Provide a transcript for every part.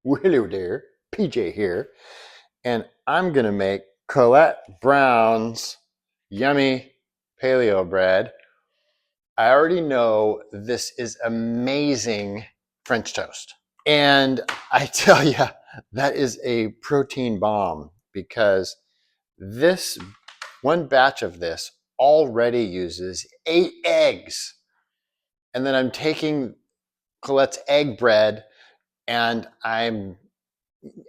Hello there, PJ here, and I'm gonna make Colette Brown's yummy paleo bread. I already know this is amazing French toast. And I tell you, that is a protein bomb because this one batch of this already uses 8 eggs. And then I'm taking Colette's egg bread and I'm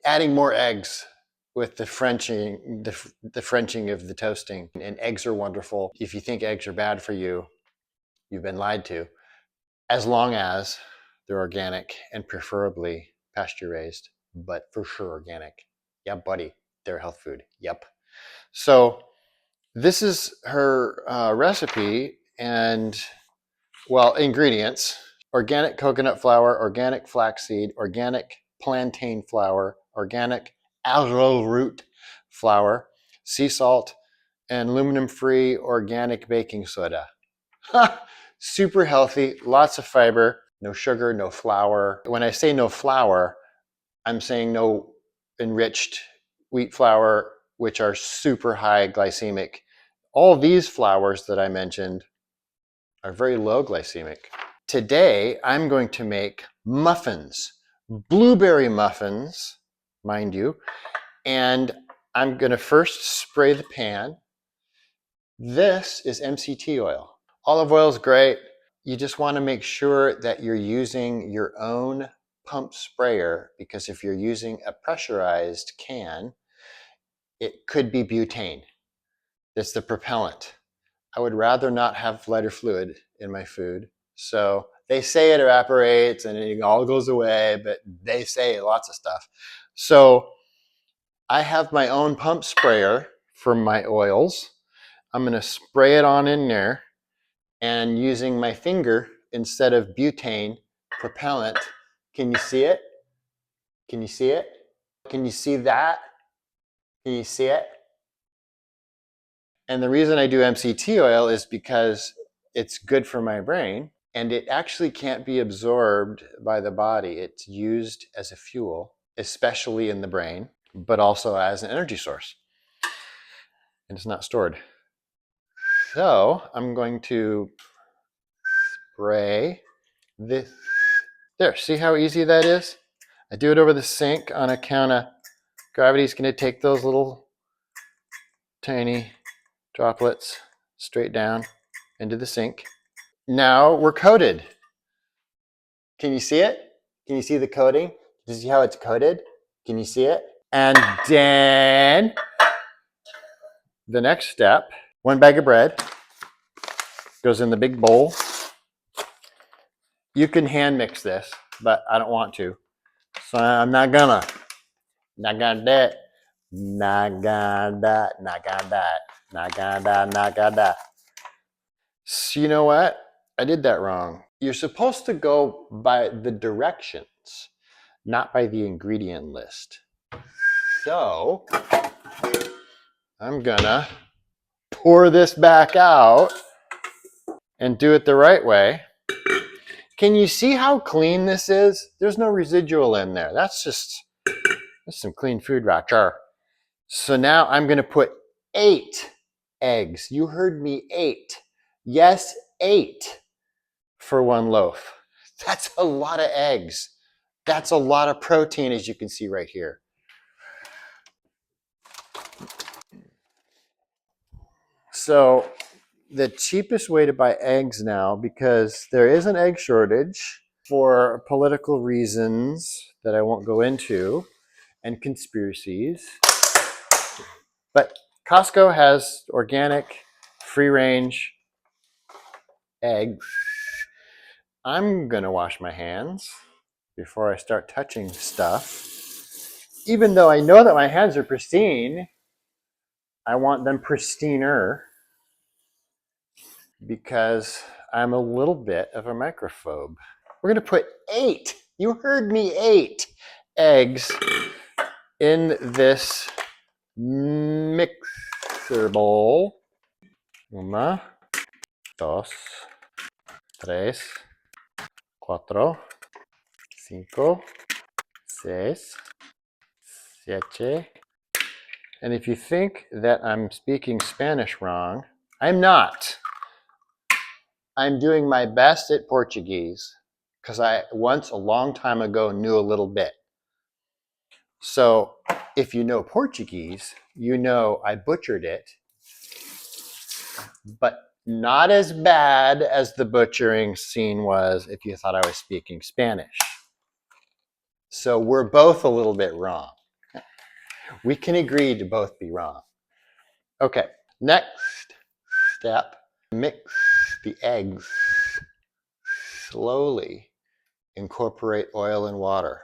adding more eggs with the Frenching of the toasting. And eggs are wonderful. If you think eggs are bad for you, you've been lied to, as long as they're organic and preferably pasture raised, but for sure organic. Yeah, buddy, they're health food. Yep. So this is her recipe and, well, ingredients: organic coconut flour, organic flaxseed, organic plantain flour, organic arrowroot flour, sea salt, and aluminum-free organic baking soda. Super healthy, lots of fiber, no sugar, no flour. When I say no flour, I'm saying no enriched wheat flour, which are super high glycemic. All these flours that I mentioned are very low glycemic. Today, I'm going to make muffins, blueberry muffins, mind you, and I'm going to first spray the pan. This is MCT oil. Olive oil is great. You just want to make sure that you're using your own pump sprayer, because if you're using a pressurized can, it could be butane. That's the propellant. I would rather not have lighter fluid in my food. So they say it evaporates and it all goes away, but they say lots of stuff. So I have my own pump sprayer for my oils. I'm going to spray it on in there, and using my finger instead of butane propellant. Can you see it? Can you see it? Can you see that? Can you see it? And the reason I do MCT oil is because it's good for my brain and it actually can't be absorbed by the body. It's used as a fuel, especially in the brain, but also as an energy source. And it's not stored. So I'm going to spray this. There, see how easy that is? I do it over the sink on account of gravity's going to take those little tiny droplets straight down into the sink. Now we're coated. Can you see it? Can you see the coating? Can you see how it's coated? Can you see it? And then the next step, 1 bag of bread goes in the big bowl. You can hand mix this, but I don't want to. So I'm not gonna. Not gonna do it. Not gonna that. Not gonna that. Not gonna that. Not gonna that. So you know what? I did that wrong. You're supposed to go by the directions, not by the ingredient list. So I'm gonna pour this back out and do it the right way. Can you see how clean this is? There's no residual in there. That's some clean food right there. So now I'm gonna put 8 eggs. You heard me, 8. Yes, 8 for 1 loaf. That's a lot of eggs. That's a lot of protein, as you can see right here. So the cheapest way to buy eggs now, because there is an egg shortage for political reasons that I won't go into, and conspiracies, but Costco has organic, free-range eggs. I'm gonna wash my hands before I start touching stuff. Even though I know that my hands are pristine, I want them pristiner because I'm a little bit of a microphobe. We're gonna put 8, you heard me, 8 eggs in this mixer bowl. 1, 2, 3, 4, 5, seis, siete. And if you think that I'm speaking Spanish wrong, I'm not. I'm doing my best at Portuguese because I once a long time ago knew a little bit. So if you know Portuguese, you know I butchered it, but not as bad as the butchering scene was if you thought I was speaking Spanish. So we're both a little bit wrong. We can agree to both be wrong. Okay, next step, mix the eggs slowly. Incorporate oil and water.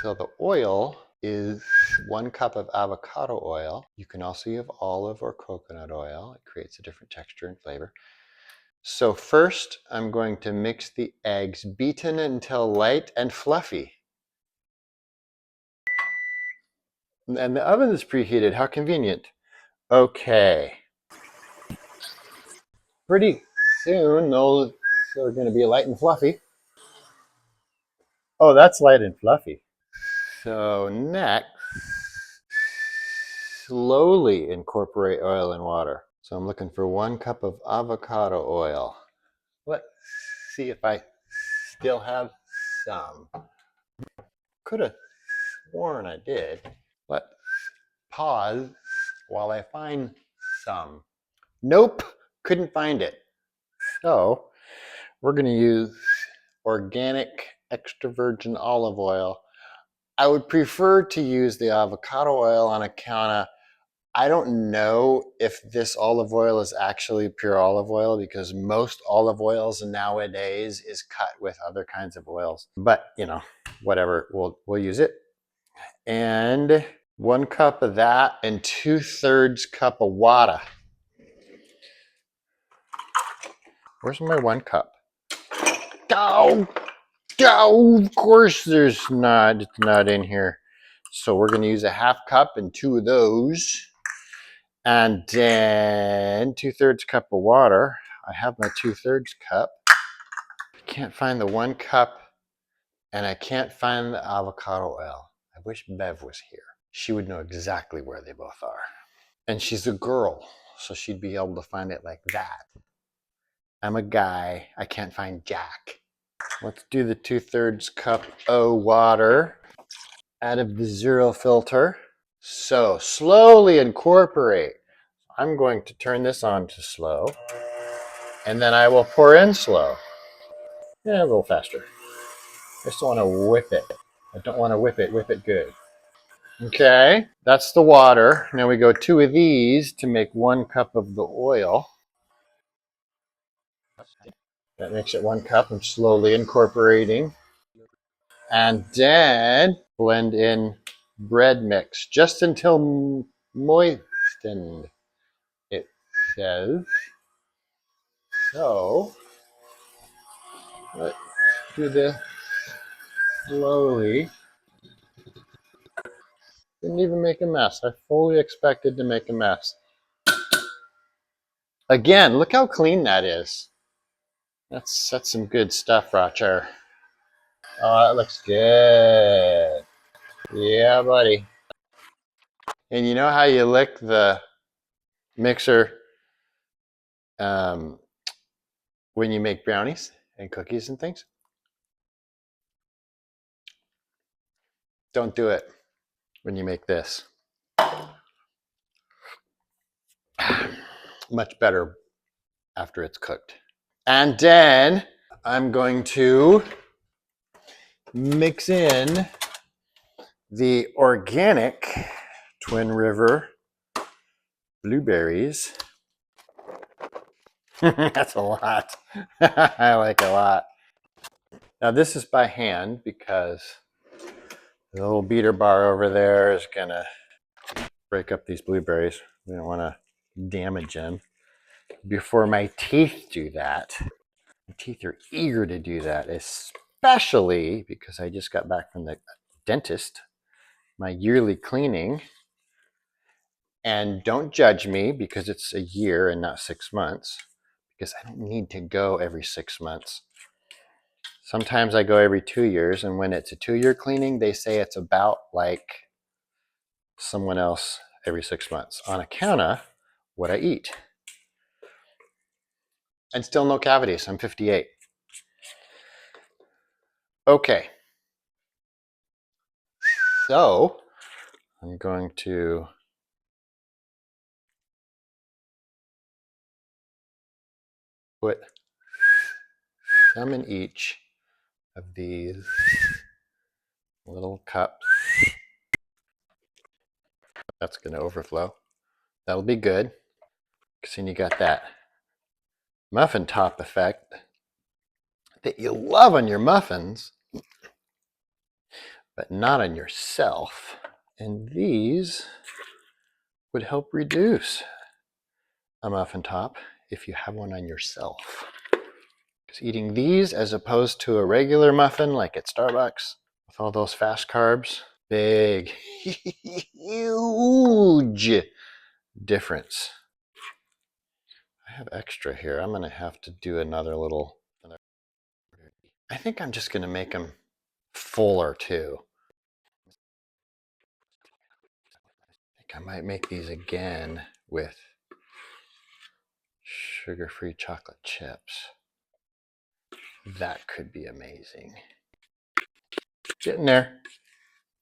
So the oil is 1 cup of avocado oil. You can also use olive or coconut oil. It creates a different texture and flavor. So first, I'm going to mix the eggs, beaten until light and fluffy. And the oven is preheated. How convenient. Okay. Pretty soon, those are going to be light and fluffy. Oh, that's light and fluffy. So next, slowly incorporate oil and water. So I'm looking for 1 cup of avocado oil. Let's see if I still have some. Could have sworn I did. Let's pause while I find some. Nope, couldn't find it. So we're going to use organic extra virgin olive oil. I would prefer to use the avocado oil on account of I don't know if this olive oil is actually pure olive oil because most olive oils nowadays is cut with other kinds of oils. But, you know, whatever, we'll use it. And 1 cup of that and 2/3 cup of water. Where's my 1 cup? Oh, of course there's not. It's not in here. So we're going to use a 1/2 cup and 2 of those. And then 2/3 cup of water. I have my 2/3 cup. Can't find the 1 cup and I can't find the avocado oil. I wish Bev was here. She would know exactly where they both are. And she's a girl, so she'd be able to find it like that. I'm a guy. I can't find Jack. Let's do the 2/3 cup of water out of the zero filter. So slowly incorporate. I'm going to turn this on to slow, and then I will pour in slow. Yeah, a little faster. I just don't want to whip it. I don't want to whip it good. Okay, that's the water. Now we go 2 of these to make 1 cup of the oil. That makes it 1 cup. I'm slowly incorporating. And then blend in bread mix just until moistened, it says. So let's do this slowly. Didn't even make a mess. I fully expected to make a mess. Again, look how clean that is. That's some good stuff, Roger. Oh, that looks good. Yeah, buddy. And you know how you lick the mixer um, when you make brownies and cookies and things? Don't do it when you make this. Much better after it's cooked. And then I'm going to mix in the organic Twin River blueberries. That's a lot. I like a lot. Now this is by hand because the little beater bar over there is gonna break up these blueberries. We don't want to damage them before my teeth do that. My teeth are eager to do that, especially because I just got back from the dentist, my yearly cleaning. And don't judge me because it's a year and not 6 months, because I don't need to go every 6 months. Sometimes I go every 2 years, and when it's a 2-year cleaning, they say it's about like someone else every 6 months on account of what I eat. And still no cavities. I'm 58. Okay. So I'm going to put some in each of these little cups. That's going to overflow. That'll be good. Because then you got that muffin top effect that you love on your muffins, but not on yourself. And these would help reduce a muffin top if you have one on yourself. Because eating these as opposed to a regular muffin like at Starbucks with all those fast carbs, big, huge difference. I have extra here. I'm going to have to do another little. I think I'm just going to make them fuller too. I think I might make these again with sugar-free chocolate chips. That could be amazing. Getting there.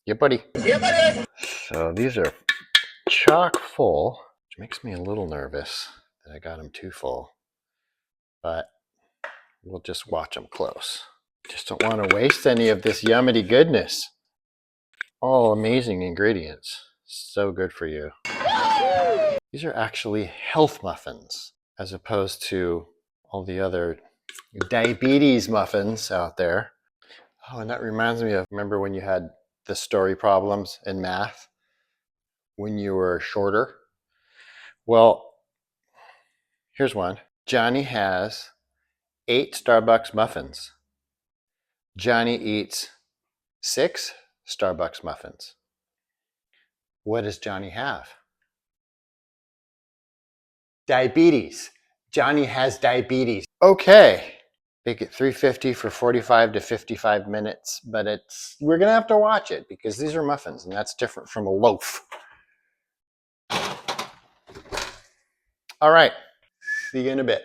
Yeah, buddy. Yeah, buddy. So these are chock full, which makes me a little nervous that I got them too full. But we'll just watch them close. Just don't want to waste any of this yummity goodness. All amazing ingredients. So good for you. These are actually health muffins as opposed to all the other diabetes muffins out there. Oh, and that reminds me of, remember when you had the story problems in math when you were shorter? Well, here's one. Johnny has 8 Starbucks muffins. Johnny eats 6 Starbucks muffins. What does Johnny have? Diabetes. Johnny has diabetes. Okay. Make it 350 for 45 to 55 minutes, but we're going to have to watch it because these are muffins and that's different from a loaf. All right. See you in a bit.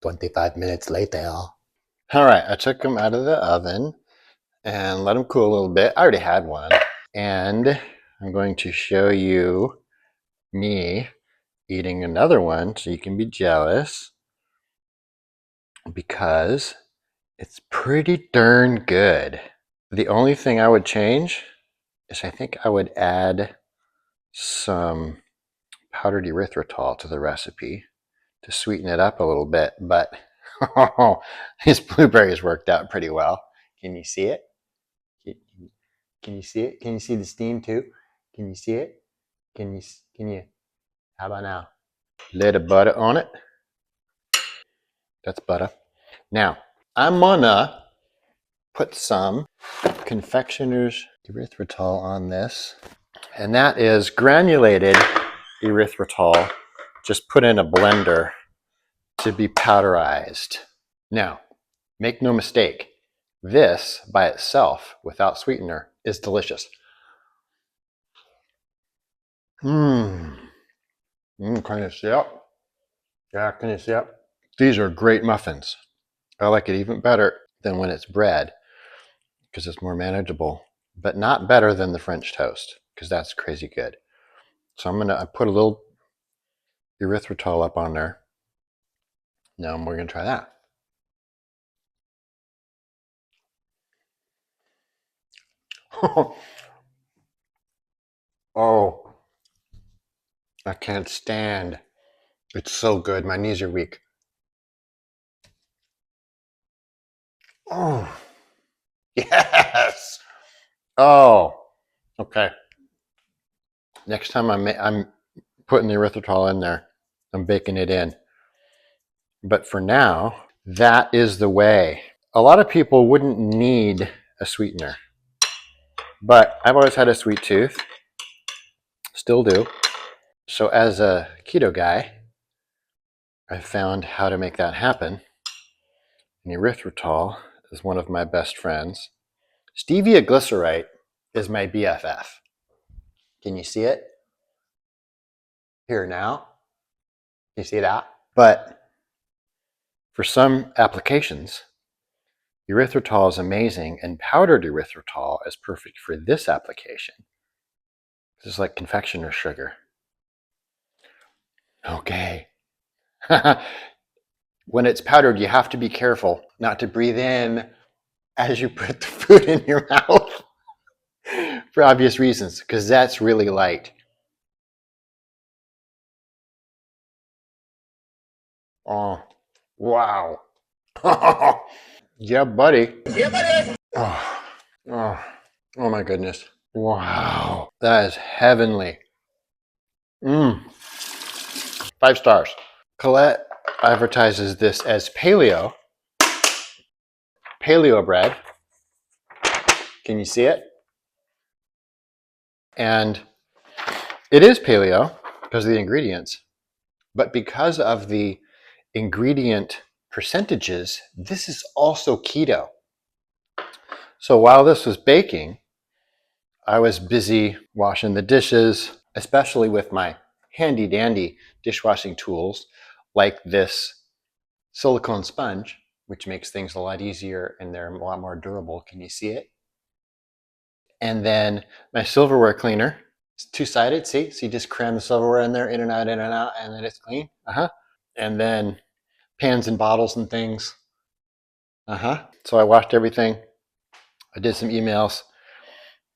25 minutes later. All right. I took them out of the oven and let them cool a little bit. I already had one. And I'm going to show you me eating another one so you can be jealous because it's pretty darn good. The only thing I would change is I think I would add some powdered erythritol to the recipe to sweeten it up a little bit, but these blueberries worked out pretty well. Can you see it? Can you see it? Can you see the steam too? Can you see it? Can you, how about now? Little butter on it. That's butter. Now, I'm gonna put some confectioner's erythritol on this, and that is granulated erythritol just put in a blender to be powderized. Now, make no mistake, this by itself without sweetener is delicious. Can you see it? Yeah, can you see it? These are great muffins. I like it even better than when it's bread because it's more manageable, but not better than the French toast because that's crazy good. So I put a little erythritol up on there. Now we're going to try that. Oh, I can't stand. It's so good. My knees are weak. Oh, yes. Oh, okay. Next time I'm putting the erythritol in there. I'm baking it in. But for now, that is the way. A lot of people wouldn't need a sweetener, but I've always had a sweet tooth. Still do. So as a keto guy, I found how to make that happen. And erythritol is one of my best friends. Stevia glycerite is my BFF. Can you see it? Here now. You see that? But for some applications, erythritol is amazing, and powdered erythritol is perfect for this application. This is like confectioner's sugar. Okay. When it's powdered, you have to be careful not to breathe in as you put the food in your mouth for obvious reasons, because that's really light. Oh, wow. Yeah, buddy. Yeah, buddy. Oh, oh, oh my goodness. Wow. That is heavenly. 5 stars. Colette advertises this as paleo bread. Can you see it? And it is paleo because of the ingredients, but because of the ingredient percentages, this is also keto. So while this was baking, I was busy washing the dishes, especially with my handy dandy dishwashing tools like this silicone sponge, which makes things a lot easier and they're a lot more durable. Can you see it? And then my silverware cleaner. It's two-sided, see? So you just cram the silverware in there, in and out, and then it's clean. And then pans and bottles and things. So I washed everything. I did some emails,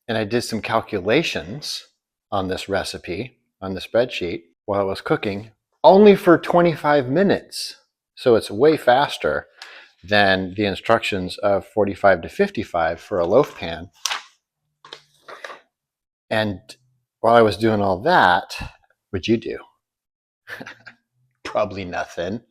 and I did some calculations on this recipe, on the spreadsheet, while I was cooking, only for 25 minutes. So it's way faster than the instructions of 45 to 55 for a loaf pan. And while I was doing all that, what'd you do? Probably nothing.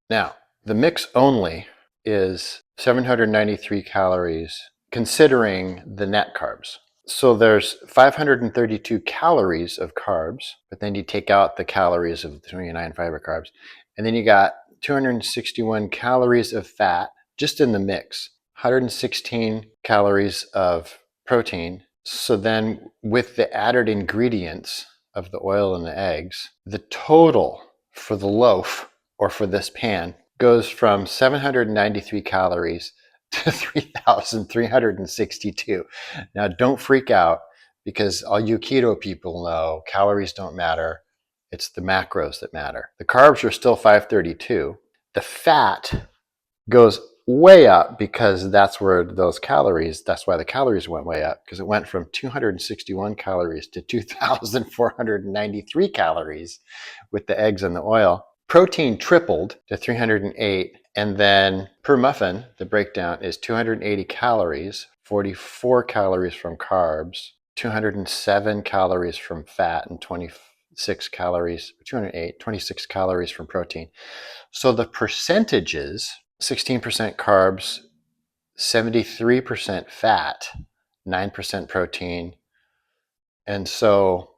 Now, the mix only is 793 calories, considering the net carbs. So there's 532 calories of carbs, but then you take out the calories of the 29 fiber carbs. And then you got 261 calories of fat just in the mix, 116 calories of protein. So then with the added ingredients of the oil and the eggs, the total for the loaf or for this pan goes from 793 calories to 3,362. Now, don't freak out, because all you keto people know calories don't matter. It's the macros that matter. The carbs are still 532. The fat goes way up because that's why the calories went way up, because it went from 261 calories to 2,493 calories with the eggs and the oil. Protein tripled to 308, and then per muffin, the breakdown is 280 calories, 44 calories from carbs, 207 calories from fat, and 26 calories from protein. So the percentages: 16% carbs, 73% fat, 9% protein. And so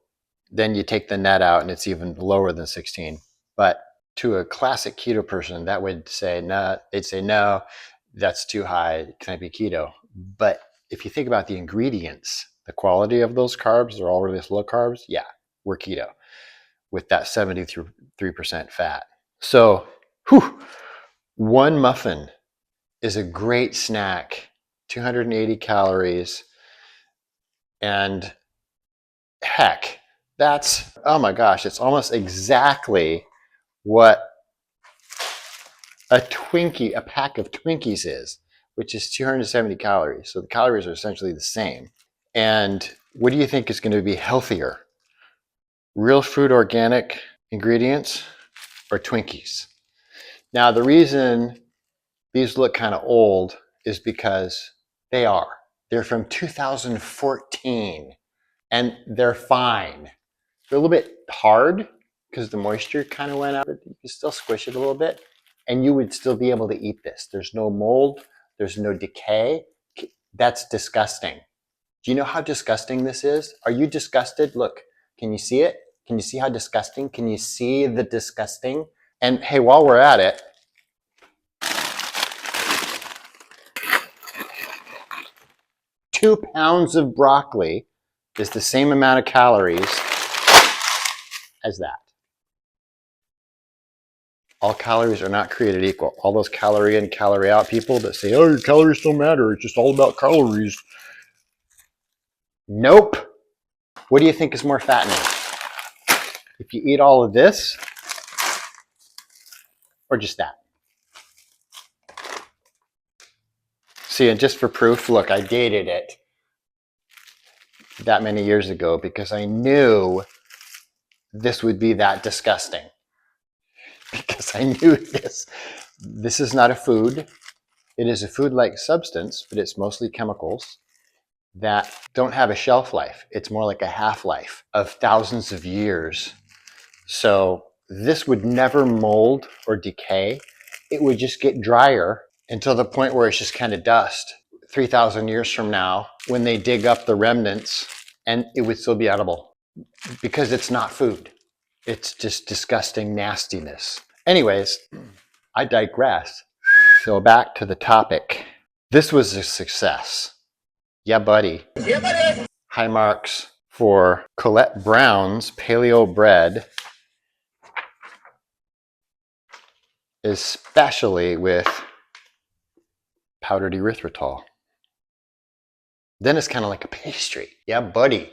then you take the net out and it's even lower than 16. But to a classic keto person, that would say, no, they'd say, no, that's too high. It can't be keto. But if you think about the ingredients, the quality of those carbs, they're all really low carbs. Yeah, we're keto with that 73% fat. So, one muffin is a great snack, 280 calories, and heck, that's, oh my gosh, it's almost exactly what a pack of Twinkies is, which is 270 calories. So the calories are essentially the same. And what do you think is going to be healthier? Real food, organic ingredients, or Twinkies? Now, the reason these look kind of old is because they're from 2014, and they're fine. They're a little bit hard because the moisture kind of went out. You can still squish it a little bit, and you would still be able to eat this. There's no mold. There's no decay. That's disgusting. Do you know how disgusting this is? Are you disgusted? Look, can you see it? Can you see how disgusting? Can you see the disgusting? And hey, while we're at it, 2 pounds of broccoli is the same amount of calories as that. All calories are not created equal. All those calorie in, calorie out people that say, oh, your calories don't matter, it's just all about calories. Nope. What do you think is more fattening? If you eat all of this, or just that? See, and just for proof, look, I dated it that many years ago because I knew this would be that disgusting. Because I knew this. This is not a food. It is a food-like substance, but it's mostly chemicals that don't have a shelf life. It's more like a half-life of thousands of years. So this would never mold or decay. It would just get drier until the point where it's just kind of dust. 3,000 years from now, when they dig up the remnants, and it would still be edible because it's not food. It's just disgusting nastiness. Anyways, I digress. So back to the topic. This was a success. Yeah, buddy. Yeah, buddy. High marks for Colette Brown's Paleo bread, especially with powdered erythritol. Then it's kind of like a pastry. Yeah, buddy.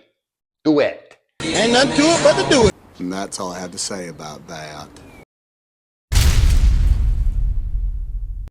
Do it. Ain't nothing to it but to do it. And that's all I have to say about that.